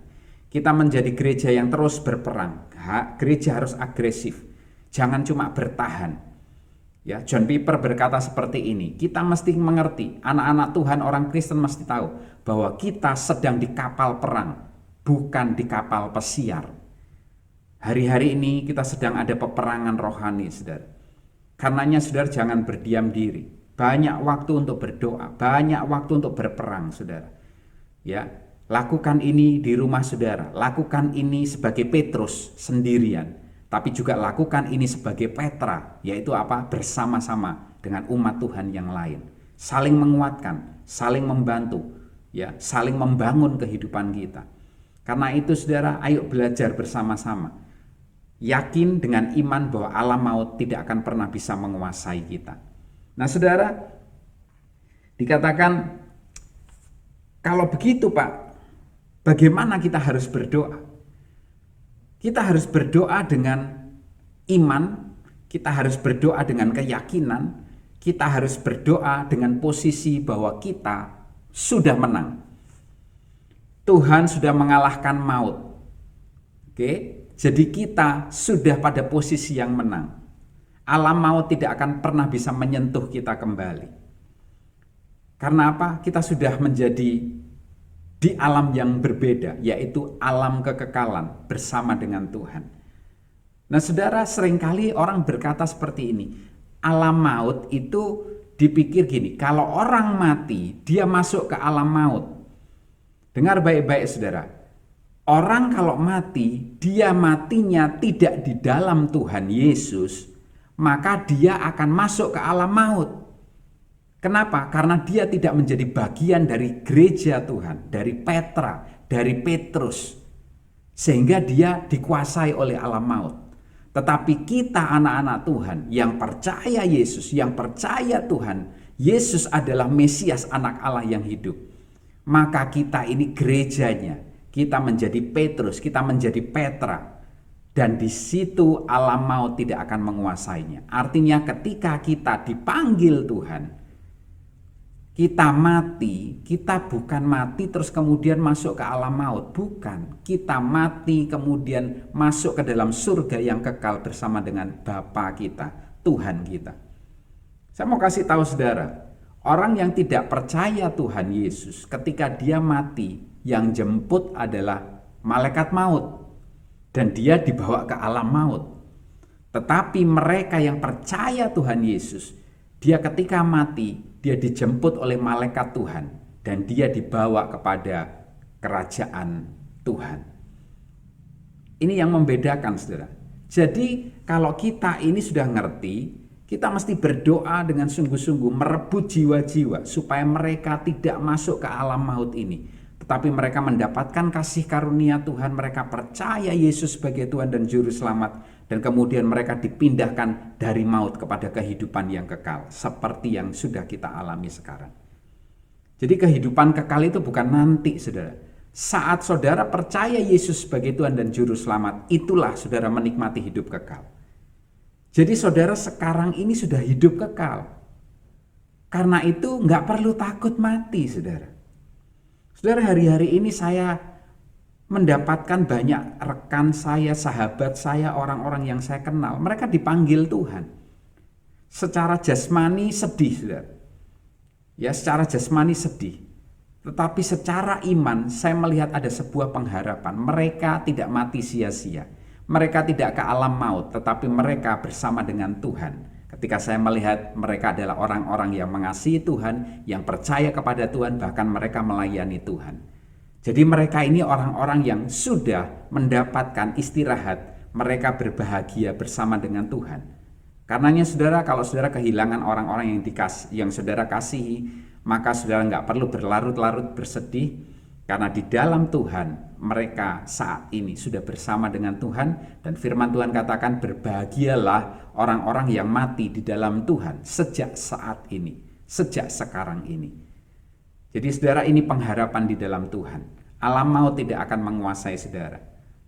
Kita menjadi gereja yang terus berperang. Gereja harus agresif. Jangan cuma bertahan. Ya, John Piper berkata seperti ini, kita mesti mengerti, anak-anak Tuhan, orang Kristen mesti tahu bahwa kita sedang di kapal perang, bukan di kapal pesiar. Hari-hari ini kita sedang ada peperangan rohani, saudara. Karenanya saudara jangan berdiam diri. Banyak waktu untuk berdoa, banyak waktu untuk berperang, saudara. Ya, lakukan ini di rumah saudara, lakukan ini sebagai Petrus sendirian. Tapi juga lakukan ini sebagai Petra, yaitu apa? Bersama-sama dengan umat Tuhan yang lain. Saling menguatkan, saling membantu, ya, saling membangun kehidupan kita. Karena itu saudara, ayo belajar bersama-sama. Yakin dengan iman bahwa alam maut tidak akan pernah bisa menguasai kita. Nah saudara, dikatakan kalau begitu Pak, bagaimana kita harus berdoa? Kita harus berdoa dengan iman, kita harus berdoa dengan keyakinan, kita harus berdoa dengan posisi bahwa kita sudah menang. Tuhan sudah mengalahkan maut. Oke, jadi kita sudah pada posisi yang menang. Alam maut tidak akan pernah bisa menyentuh kita kembali. Karena apa? Kita sudah menjadi di alam yang berbeda, yaitu alam kekekalan bersama dengan Tuhan. Nah saudara, seringkali orang berkata seperti ini, alam maut itu dipikir gini, kalau orang mati dia masuk ke alam maut. Dengar baik-baik saudara, orang kalau mati, dia matinya tidak di dalam Tuhan Yesus, maka dia akan masuk ke alam maut. Kenapa? Karena dia tidak menjadi bagian dari gereja Tuhan, dari Petra, dari Petrus. Sehingga dia dikuasai oleh alam maut. Tetapi kita anak-anak Tuhan yang percaya Yesus, yang percaya Tuhan, Yesus adalah Mesias anak Allah yang hidup. Maka kita ini gerejanya, kita menjadi Petrus, kita menjadi Petra. Dan di situ alam maut tidak akan menguasainya. Artinya ketika kita dipanggil Tuhan, kita mati, kita bukan mati terus kemudian masuk ke alam maut. Bukan, kita mati kemudian masuk ke dalam surga yang kekal bersama dengan Bapa kita, Tuhan kita. Saya mau kasih tahu saudara, orang yang tidak percaya Tuhan Yesus ketika dia mati, yang jemput adalah malaikat maut. Dan dia dibawa ke alam maut. Tetapi mereka yang percaya Tuhan Yesus, dia ketika mati, dia dijemput oleh malaikat Tuhan dan dia dibawa kepada kerajaan Tuhan. Ini yang membedakan saudara. Jadi kalau kita ini sudah ngerti, kita mesti berdoa dengan sungguh-sungguh merebut jiwa-jiwa supaya mereka tidak masuk ke alam maut ini. Tetapi mereka mendapatkan kasih karunia Tuhan, mereka percaya Yesus sebagai Tuhan dan Juru Selamat, dan kemudian mereka dipindahkan dari maut kepada kehidupan yang kekal, seperti yang sudah kita alami sekarang. Jadi kehidupan kekal itu bukan nanti saudara. Saat saudara percaya Yesus sebagai Tuhan dan Juru Selamat, itulah saudara menikmati hidup kekal. Jadi saudara sekarang ini sudah hidup kekal. Karena itu nggak perlu takut mati, saudara. Saudara, hari-hari ini saya mendapatkan banyak rekan saya, sahabat saya, orang-orang yang saya kenal. Mereka dipanggil Tuhan. Secara jasmani sedih, saudara. Ya, secara jasmani sedih. Tetapi secara iman saya melihat ada sebuah pengharapan. Mereka tidak mati sia-sia. Mereka tidak ke alam maut, tetapi mereka bersama dengan Tuhan. Ketika saya melihat mereka adalah orang-orang yang mengasihi Tuhan, yang percaya kepada Tuhan, bahkan mereka melayani Tuhan. Jadi mereka ini orang-orang yang sudah mendapatkan istirahat. Mereka berbahagia bersama dengan Tuhan. Karenanya saudara, kalau saudara kehilangan orang-orang yang saudara kasihi, maka saudara nggak perlu berlarut-larut bersedih, karena di dalam Tuhan mereka saat ini sudah bersama dengan Tuhan. Dan firman Tuhan katakan, berbahagialah orang-orang yang mati di dalam Tuhan sejak saat ini, sejak sekarang ini. Jadi saudara, ini pengharapan di dalam Tuhan. Alam maut tidak akan menguasai saudara.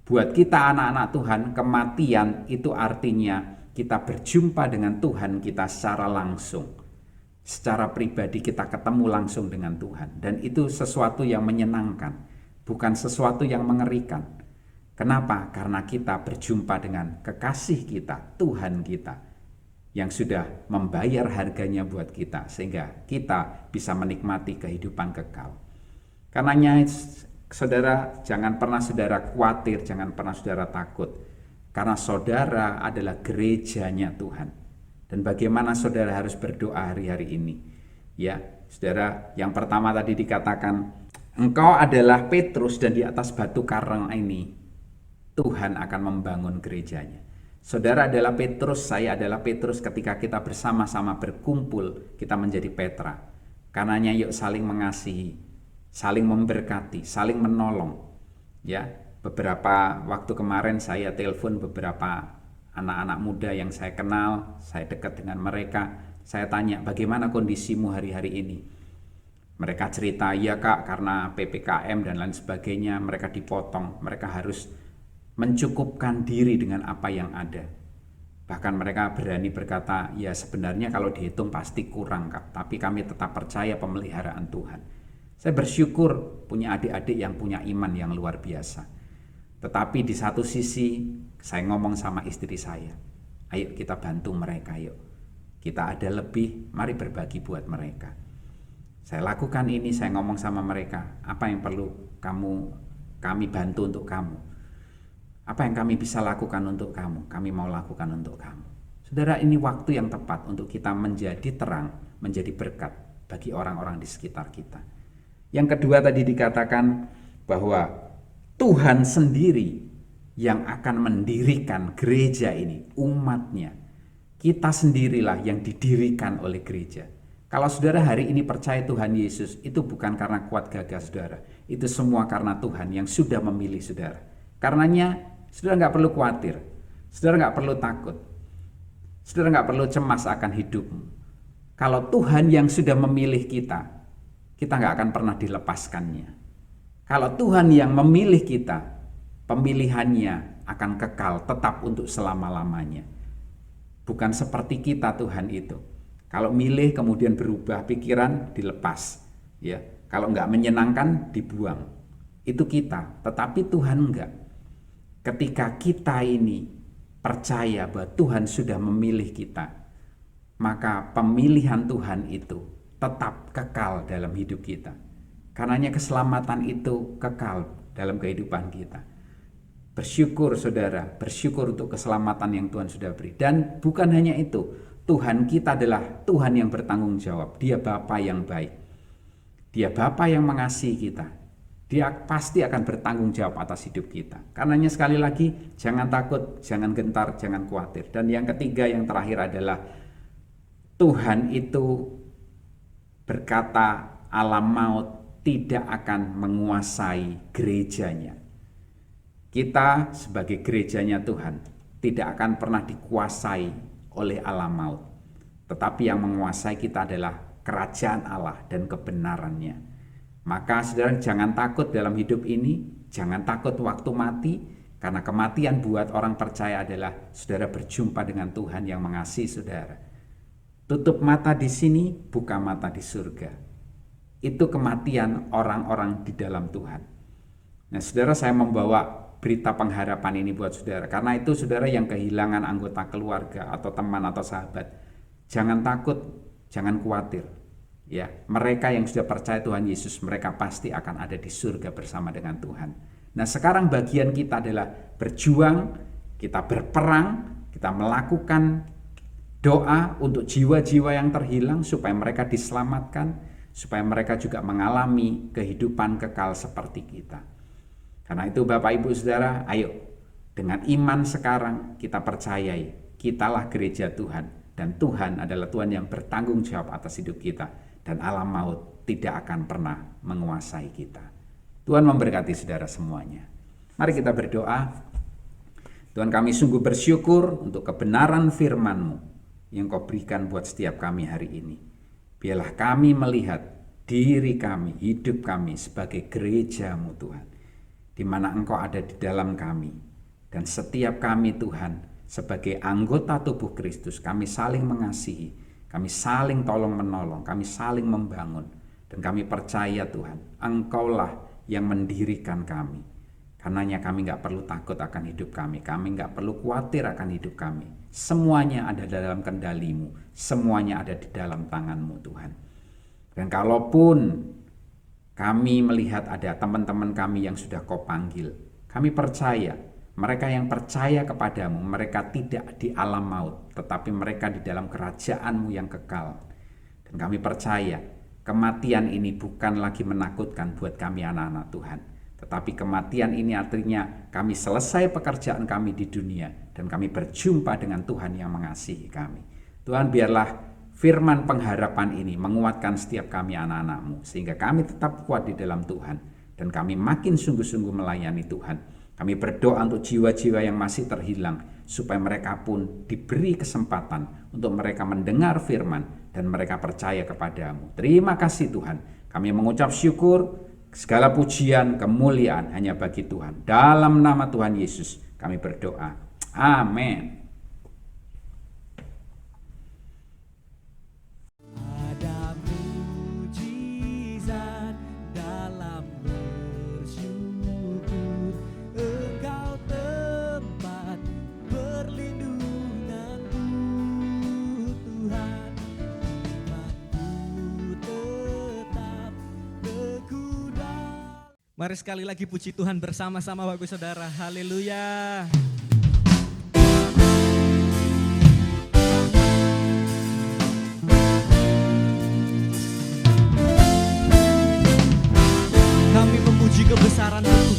Buat kita anak-anak Tuhan, kematian itu artinya kita berjumpa dengan Tuhan kita secara langsung. Secara pribadi kita ketemu langsung dengan Tuhan. Dan itu sesuatu yang menyenangkan, bukan sesuatu yang mengerikan. Kenapa? Karena kita berjumpa dengan kekasih kita, Tuhan kita, yang sudah membayar harganya buat kita, sehingga kita bisa menikmati kehidupan kekal. Karenanya saudara, jangan pernah saudara khawatir, jangan pernah saudara takut. Karena saudara adalah gerejanya Tuhan. Dan bagaimana saudara harus berdoa hari-hari ini? Ya, saudara, yang pertama tadi dikatakan, engkau adalah Petrus dan di atas batu karang ini Tuhan akan membangun gerejanya. Saudara adalah Petrus, saya adalah Petrus. Ketika kita bersama-sama berkumpul, kita menjadi Petra. Karenanya yuk saling mengasihi, saling memberkati, saling menolong. Ya, beberapa waktu kemarin saya telepon beberapa anak-anak muda yang saya kenal, saya dekat dengan mereka. Saya tanya, bagaimana kondisimu hari-hari ini? Mereka cerita, ya kak, karena PPKM dan lain sebagainya, mereka dipotong. Mereka harus mencukupkan diri dengan apa yang ada. Bahkan mereka berani berkata, ya sebenarnya kalau dihitung pasti kurang kak, tapi kami tetap percaya pemeliharaan Tuhan. Saya bersyukur punya adik-adik yang punya iman yang luar biasa. Tetapi di satu sisi saya ngomong sama istri saya, ayo kita bantu mereka, yuk. Kita ada lebih, mari berbagi buat mereka. Saya lakukan ini, saya ngomong sama mereka, apa yang perlu kami bantu untuk kamu. Apa yang kami bisa lakukan untuk kamu, kami mau lakukan untuk kamu. Saudara, ini waktu yang tepat untuk kita menjadi terang, menjadi berkat bagi orang-orang di sekitar kita. Yang kedua tadi dikatakan bahwa Tuhan sendiri yang akan mendirikan gereja ini, umatnya. Kita sendirilah yang didirikan oleh gereja. Kalau saudara hari ini percaya Tuhan Yesus, itu bukan karena kuat gagah saudara. Itu semua karena Tuhan yang sudah memilih saudara. Karenanya saudara nggak perlu khawatir, saudara nggak perlu takut, saudara nggak perlu cemas akan hidupmu. Kalau Tuhan yang sudah memilih kita nggak akan pernah dilepaskannya. Kalau Tuhan yang memilih kita, pemilihannya akan kekal tetap untuk selama-lamanya. Bukan seperti kita Tuhan itu. Kalau milih kemudian berubah pikiran, dilepas. Ya, kalau nggak menyenangkan, dibuang. Itu kita, tetapi Tuhan enggak. Ketika kita ini percaya bahwa Tuhan sudah memilih kita, maka pemilihan Tuhan itu tetap kekal dalam hidup kita. Karenanya keselamatan itu kekal dalam kehidupan kita. Bersyukur saudara, bersyukur untuk keselamatan yang Tuhan sudah beri. Dan bukan hanya itu, Tuhan kita adalah Tuhan yang bertanggung jawab. Dia Bapa yang baik. Dia Bapa yang mengasihi kita. Dia pasti akan bertanggung jawab atas hidup kita. Karenanya sekali lagi, jangan takut, jangan gentar, jangan khawatir. Dan yang ketiga, yang terakhir adalah Tuhan itu berkata alam maut tidak akan menguasai gerejanya. Kita sebagai gerejanya Tuhan tidak akan pernah dikuasai oleh alam maut. Tetapi yang menguasai kita adalah kerajaan Allah dan kebenarannya. Maka saudara jangan takut dalam hidup ini, jangan takut waktu mati, karena kematian buat orang percaya adalah saudara berjumpa dengan Tuhan yang mengasihi saudara. Tutup mata di sini, buka mata di surga. Itu kematian orang-orang di dalam Tuhan. Nah, saudara, saya membawa berita pengharapan ini buat saudara. Karena itu saudara yang kehilangan anggota keluarga atau teman atau sahabat, jangan takut, jangan khawatir. Ya, mereka yang sudah percaya Tuhan Yesus, mereka pasti akan ada di surga bersama dengan Tuhan. Nah, sekarang bagian kita adalah berjuang, kita berperang, kita melakukan doa untuk jiwa-jiwa yang terhilang supaya mereka diselamatkan, supaya mereka juga mengalami kehidupan kekal seperti kita. Karena itu Bapak Ibu Saudara, ayo dengan iman sekarang kita percayai, kitalah gereja Tuhan, dan Tuhan adalah Tuhan yang bertanggung jawab atas hidup kita, dan alam maut tidak akan pernah menguasai kita. Tuhan memberkati saudara semuanya. Mari kita berdoa. Tuhan, kami sungguh bersyukur untuk kebenaran firman-Mu yang Kau berikan buat setiap kami hari ini. Biarlah kami melihat diri kami, hidup kami sebagai gereja-Mu Tuhan, di mana Engkau ada di dalam kami. Dan setiap kami Tuhan sebagai anggota tubuh Kristus, kami saling mengasihi, kami saling tolong menolong, kami saling membangun. Dan kami percaya Tuhan, Engkaulah yang mendirikan kami. Karenanya kami gak perlu takut akan hidup kami gak perlu khawatir akan hidup kami. Semuanya ada dalam kendali-Mu, semuanya ada di dalam tangan-Mu Tuhan. Dan kalaupun kami melihat ada teman-teman kami yang sudah Kau panggil, kami percaya mereka yang percaya kepadamu, mereka tidak di alam maut, tetapi mereka di dalam kerajaan-Mu yang kekal. Dan kami percaya kematian ini bukan lagi menakutkan buat kami anak-anak Tuhan, tetapi kematian ini artinya kami selesai pekerjaan kami di dunia dan kami berjumpa dengan Tuhan yang mengasihi kami. Tuhan, biarlah firman pengharapan ini menguatkan setiap kami anak-anak-Mu, sehingga kami tetap kuat di dalam Tuhan dan kami makin sungguh-sungguh melayani Tuhan. Kami berdoa untuk jiwa-jiwa yang masih terhilang, supaya mereka pun diberi kesempatan untuk mereka mendengar firman dan mereka percaya kepadamu. Terima kasih Tuhan. Kami mengucap syukur, segala pujian, kemuliaan hanya bagi Tuhan. Dalam nama Tuhan Yesus kami berdoa. Amin. Ada mujizat dalam bersyukur, Engkau tempat perlindunganku Tuhan. Imanku tetap teguh. Mari sekali lagi puji Tuhan bersama-sama Bapak Saudara. Haleluya. Kami memuji kebesaran Tuhan.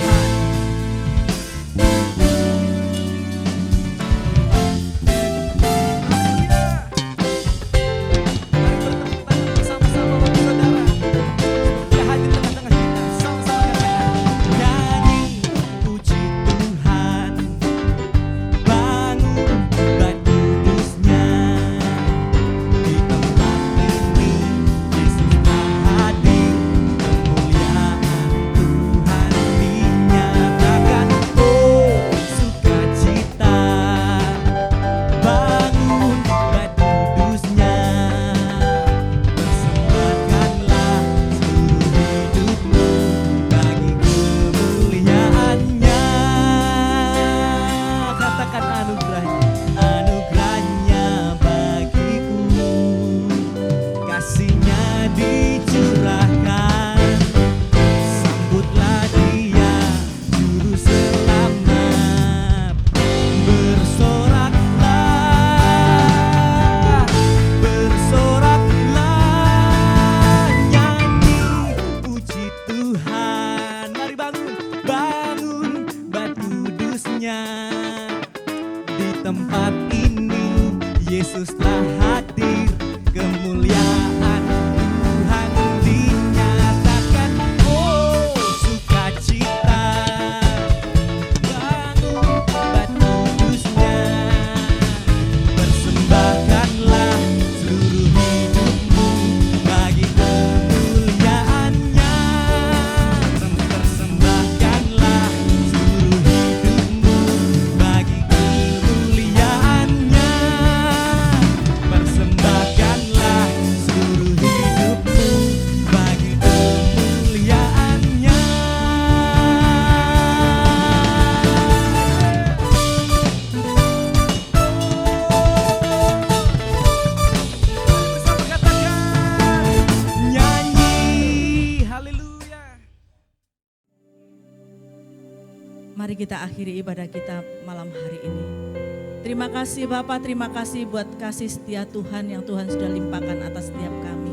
Mari kita akhiri ibadah kita malam hari ini. Terima kasih Bapak, terima kasih buat kasih setia Tuhan yang Tuhan sudah limpahkan atas setiap kami.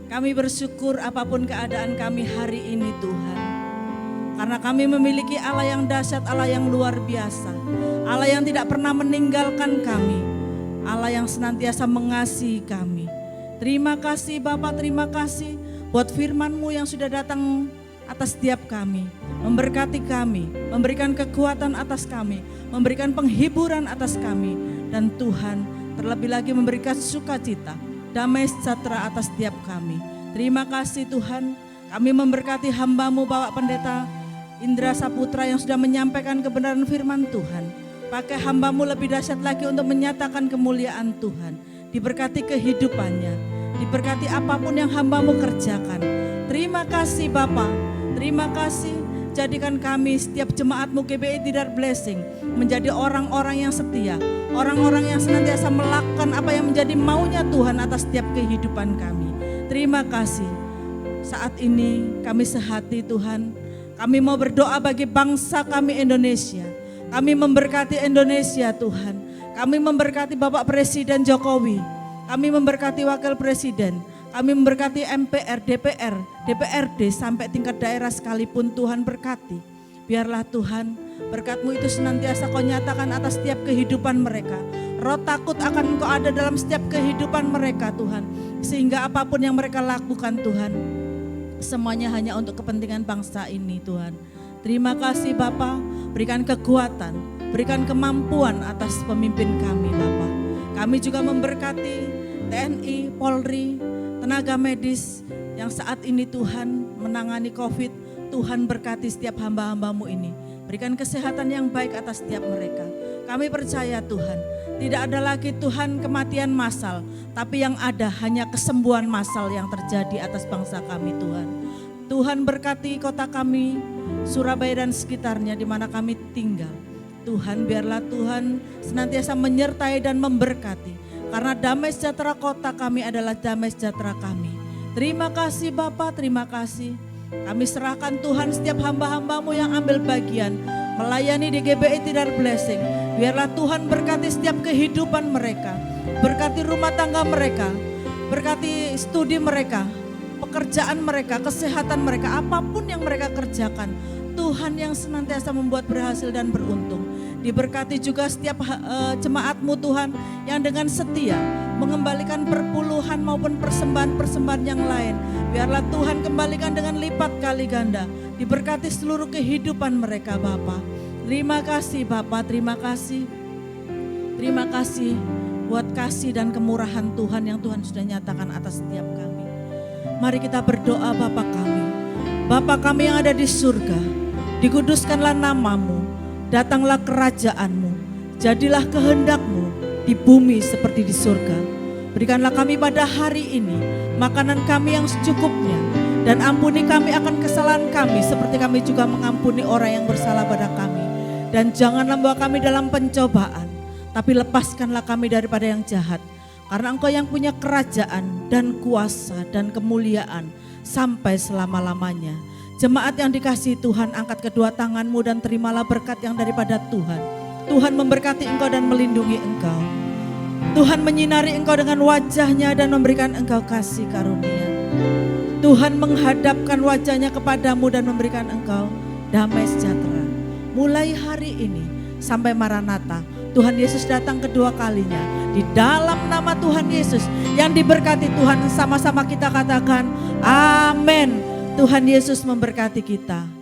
Kami bersyukur apapun keadaan kami hari ini Tuhan. Karena kami memiliki Allah yang dahsyat, Allah yang luar biasa. Allah yang tidak pernah meninggalkan kami. Allah yang senantiasa mengasihi kami. Terima kasih Bapak, terima kasih buat firman-Mu yang sudah datang atas setiap kami, memberkati kami, memberikan kekuatan atas kami, memberikan penghiburan atas kami, dan Tuhan terlebih lagi memberikan sukacita, damai sejahtera atas setiap kami. Terima kasih Tuhan, kami memberkati hamba-Mu Bapak Pendeta Indra Saputra yang sudah menyampaikan kebenaran firman Tuhan. Pakai hamba-Mu lebih dahsyat lagi untuk menyatakan kemuliaan Tuhan. Diberkati kehidupannya, diberkati apapun yang hamba-Mu kerjakan. Terima kasih Bapak. Terima kasih, jadikan kami setiap jemaat-Mu GBI Tidar Blessing menjadi orang-orang yang setia, orang-orang yang senantiasa melakukan apa yang menjadi maunya Tuhan atas setiap kehidupan kami. Terima kasih. Saat ini kami sehati Tuhan, kami mau berdoa bagi bangsa kami Indonesia. Kami memberkati Indonesia Tuhan, kami memberkati Bapak Presiden Jokowi, kami memberkati Wakil Presiden, kami memberkati MPR, DPR, DPRD sampai tingkat daerah sekalipun Tuhan berkati. Biarlah Tuhan berkat-Mu itu senantiasa Kau nyatakan atas setiap kehidupan mereka. Roh takut akan Engkau ada dalam setiap kehidupan mereka Tuhan. Sehingga apapun yang mereka lakukan Tuhan, semuanya hanya untuk kepentingan bangsa ini Tuhan. Terima kasih Bapa, berikan kekuatan, berikan kemampuan atas pemimpin kami Bapa. Kami juga memberkati TNI, Polri, tenaga medis yang saat ini Tuhan menangani COVID. Tuhan berkati setiap hamba-hamba-Mu ini. Berikan kesehatan yang baik atas setiap mereka. Kami percaya Tuhan, tidak ada lagi Tuhan kematian massal, tapi yang ada hanya kesembuhan massal yang terjadi atas bangsa kami Tuhan. Tuhan berkati kota kami, Surabaya dan sekitarnya di mana kami tinggal. Tuhan, biarlah Tuhan senantiasa menyertai dan memberkati. Karena damai sejahtera kota kami adalah damai sejahtera kami. Terima kasih Bapa, terima kasih. Kami serahkan Tuhan setiap hamba-hamba-Mu yang ambil bagian melayani di GBI Tidar Blessing. Biarlah Tuhan berkati setiap kehidupan mereka, berkati rumah tangga mereka, berkati studi mereka, pekerjaan mereka, kesehatan mereka, apapun yang mereka kerjakan. Tuhan yang senantiasa membuat berhasil dan beruntung. Diberkati juga setiap jemaat-Mu Tuhan yang dengan setia mengembalikan perpuluhan maupun persembahan-persembahan yang lain. Biarlah Tuhan kembalikan dengan lipat kali ganda. Diberkati seluruh kehidupan mereka Bapa. Terima kasih Bapa, terima kasih. Terima kasih buat kasih dan kemurahan Tuhan yang Tuhan sudah nyatakan atas setiap kami. Mari kita berdoa Bapa kami. Bapa kami yang ada di surga, dikuduskanlah nama-Mu, datanglah kerajaan-Mu, jadilah kehendak-Mu di bumi seperti di surga. Berikanlah kami pada hari ini makanan kami yang secukupnya, dan ampuni kami akan kesalahan kami seperti kami juga mengampuni orang yang bersalah pada kami. Dan janganlah membawa kami dalam pencobaan, tapi lepaskanlah kami daripada yang jahat. Karena Engkau yang punya kerajaan dan kuasa dan kemuliaan sampai selama-lamanya. Jemaat yang dikasihi Tuhan, angkat kedua tanganmu dan terimalah berkat yang daripada Tuhan. Tuhan memberkati engkau dan melindungi engkau. Tuhan menyinari engkau dengan wajahnya dan memberikan engkau kasih karunia. Tuhan menghadapkan wajahnya kepadamu dan memberikan engkau damai sejahtera. Mulai hari ini sampai Maranatha, Tuhan Yesus datang kedua kalinya. Di dalam nama Tuhan Yesus yang diberkati Tuhan, sama-sama kita katakan amin. Tuhan Yesus memberkati kita.